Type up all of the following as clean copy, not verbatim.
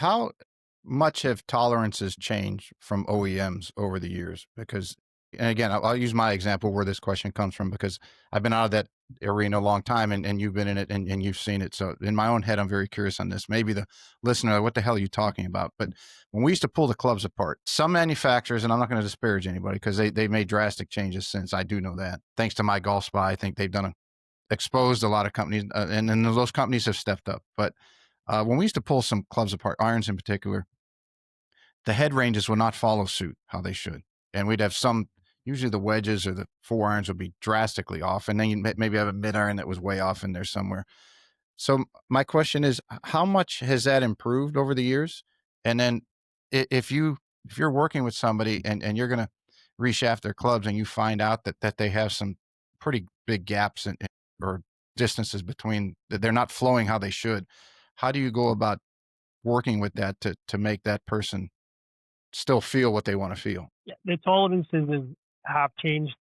how much have tolerances changed from OEMs over the years? Because, and again, I'll use my example where this question comes from because I've been out of that arena a long time and you've been in it and you've seen it. So in my own head, I'm very curious on this. Maybe the listener, what the hell are you talking about? But when we used to pull the clubs apart, some manufacturers, and I'm not going to disparage anybody because they made drastic changes since. I do know that. Thanks to my golf spy, I think they've exposed a lot of companies and those companies have stepped up. But when we used to pull some clubs apart, irons in particular, the head ranges will not follow suit how they should. And we'd have usually the wedges or the 4 irons would be drastically off. And then you maybe have a mid iron that was way off in there somewhere. So my question is, how much has that improved over the years? And then if you're working with somebody and you're going to reshaft their clubs and you find out that they have some pretty big gaps or distances between, that they're not flowing how they should, how do you go about working with that to make that person still feel what they want to feel? Yeah, the tolerances have changed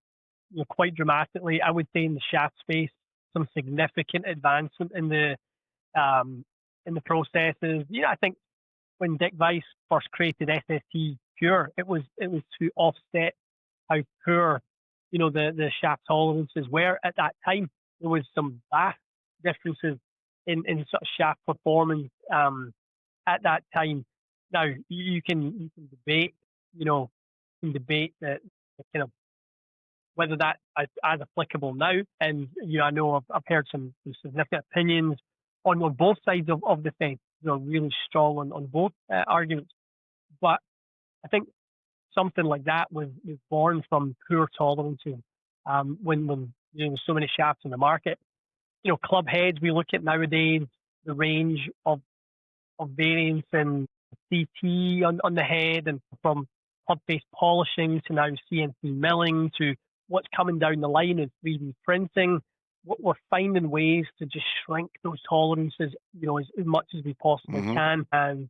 quite dramatically. I would say in the shaft space, some significant advancement in the processes. I think when Dick Weiss first created SST Pure, it was to offset how poor the shaft tolerances were at that time. There was some vast differences in sort of shaft performance at that time. Now you can debate, the kind of whether that is as applicable now. And I know I've heard some significant opinions on both sides of the fence. Really strong on both arguments. But I think something like that was born from poor tolerances. When there's so many shafts in the market, club heads we look at nowadays, the range of variants and CT on the head, and from club face polishing to now CNC milling to what's coming down the line is 3D printing. We're finding ways to just shrink those tolerances, as much as we possibly can. And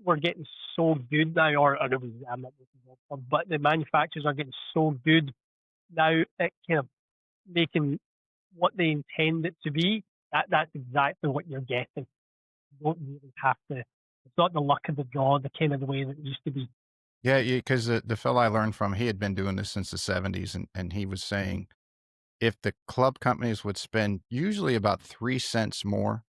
we're getting so good now, I'm not looking, but the manufacturers are getting so good now at kind of making what they intend it to be. That's exactly what you're getting. You don't really have to. It's not the luck of the draw, the kind of the way that it used to be. Yeah, because the fellow I learned from, he had been doing this since the 70s, and he was saying if the club companies would spend usually about 3 cents more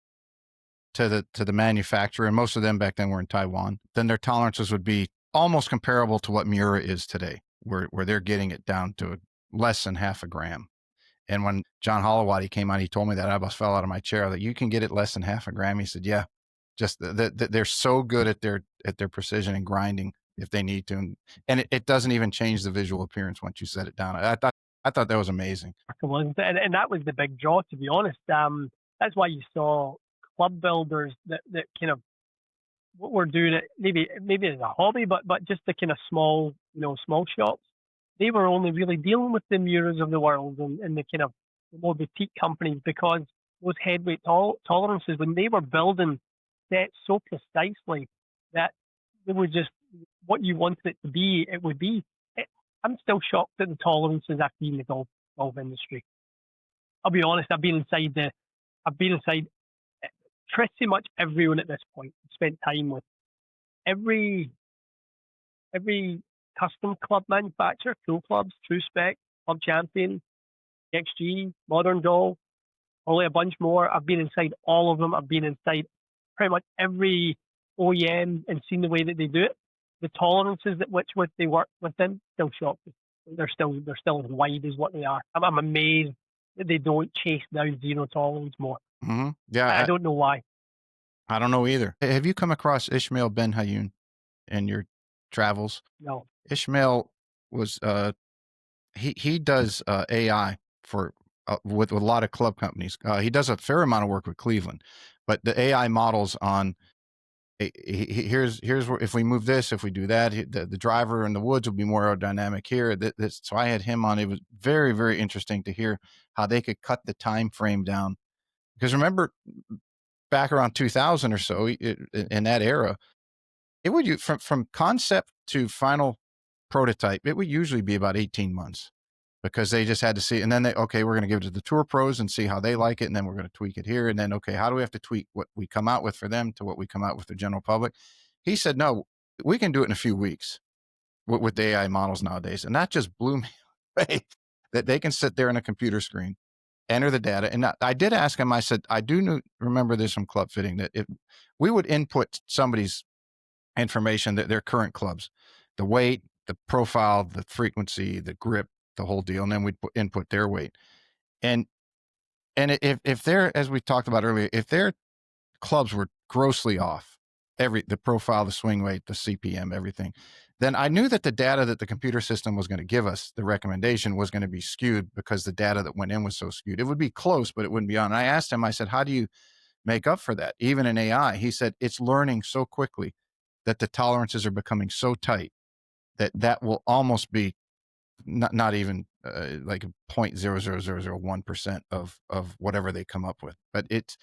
to the manufacturer, and most of them back then were in Taiwan, then their tolerances would be almost comparable to what Mura is today, where they're getting it down to less than half a gram. And when John Holowati came on, he told me that I almost fell out of my chair, that you can get it less than half a gram. He said, yeah, just they're so good at their precision and grinding if they need to. And it doesn't even change the visual appearance once you set it down. I thought that was amazing. And that was the big draw, to be honest. That's why you saw club builders that kind of what we're doing it maybe as a hobby, but just the kind of small shops. They were only really dealing with the Muras of the world and the kind of more boutique companies, because those headweight tolerances, when they were building sets so precisely that they were just what you wanted it to be, it would be. I'm still shocked at the tolerances I've seen in the golf industry. I'll be honest, I've been inside pretty much everyone at this point. I've spent time with every custom club manufacturer, Cool Clubs, True Spec, Club Champion, XG, Modern Doll, only a bunch more. I've been inside all of them. I've been inside pretty much every OEM and seen the way that they do it. The tolerances which they work within still shock me. They're still as wide as what they are. I'm amazed that they don't chase down zero tolerance more. Mm-hmm. Yeah, I don't know why. I don't know either. Have you come across Ismail Ben Hayoun in your travels? No. Ishmael was he does AI for with a lot of club companies. He does a fair amount of work with Cleveland, but the AI models on here's where, if we move this, if we do that, the driver in the woods will be more aerodynamic here. So I had him on. It was very, very interesting to hear how they could cut the time frame down, because remember back around 2000 or so, in that era, it would from concept to final prototype, it would usually be about 18 months, because they just had to see, and then we're going to give it to the tour pros and see how they like it, and then we're going to tweak it here, and then how do we have to tweak what we come out with for them to what we come out with the general public? He said, no, we can do it in a few weeks with the AI models nowadays. And that just blew me away that they can sit there on a computer screen, enter the data. And I did ask him, I said, I do remember this from club fitting, that if we would input somebody's information, that their current clubs, the weight, the profile, the frequency, the grip, the whole deal, and then we'd input their weight. And if they're, as we talked about earlier, if their clubs were grossly off, the profile, the swing weight, the CPM, everything, then I knew that the data that the computer system was going to give us, the recommendation, was going to be skewed because the data that went in was so skewed. It would be close, but it wouldn't be on. And I asked him, I said, how do you make up for that? Even in AI, he said, it's learning so quickly that the tolerances are becoming so tight that will almost be not even like 0.00001% of whatever they come up with. But it's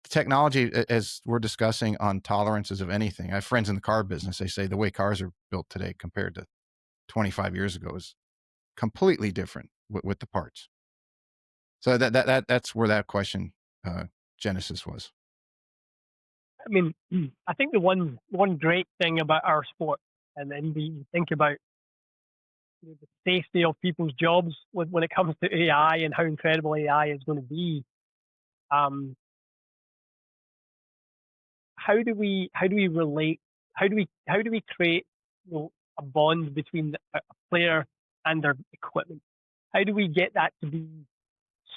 technology, as we're discussing on tolerances of anything. I have friends in the car business. They say the way cars are built today compared to 25 years ago is completely different with the parts. So that's where that question genesis was. I mean, I think the one great thing about our sport, and then we think about the safety of people's jobs when it comes to AI and how incredible AI is going to be. How do we relate? How do we create, a bond between a player and their equipment? How do we get that to be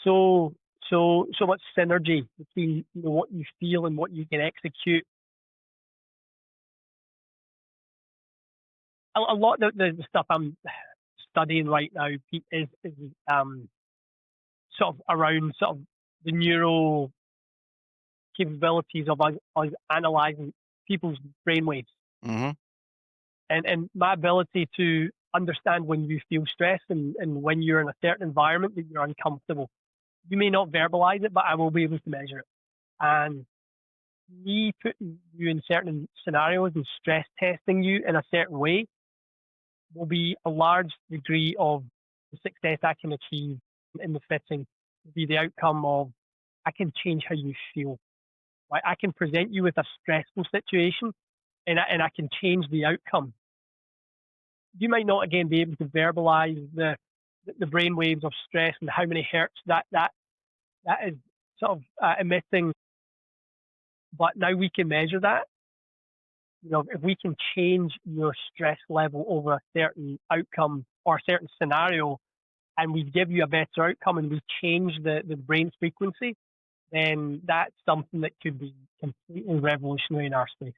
so much synergy between what you feel and what you can execute? A lot of the stuff I'm studying right now, Pete, is sort of around sort of the neural capabilities of us analyzing people's brainwaves, Mm-hmm. and my ability to understand when you feel stressed and when you're in a certain environment that you're uncomfortable. You may not verbalize it, but I will be able to measure it. And me putting you in certain scenarios and stress testing you in a certain way will be a large degree of the success I can achieve in the fitting. Will be the outcome of, I can change how you feel. Right? I can present you with a stressful situation, and I can change the outcome. You might not again be able to verbalize the brain waves of stress and how many hertz that is sort of emitting, but now we can measure that. If we can change your stress level over a certain outcome or a certain scenario, and we give you a better outcome and we change the brain frequency, then that's something that could be completely revolutionary in our space.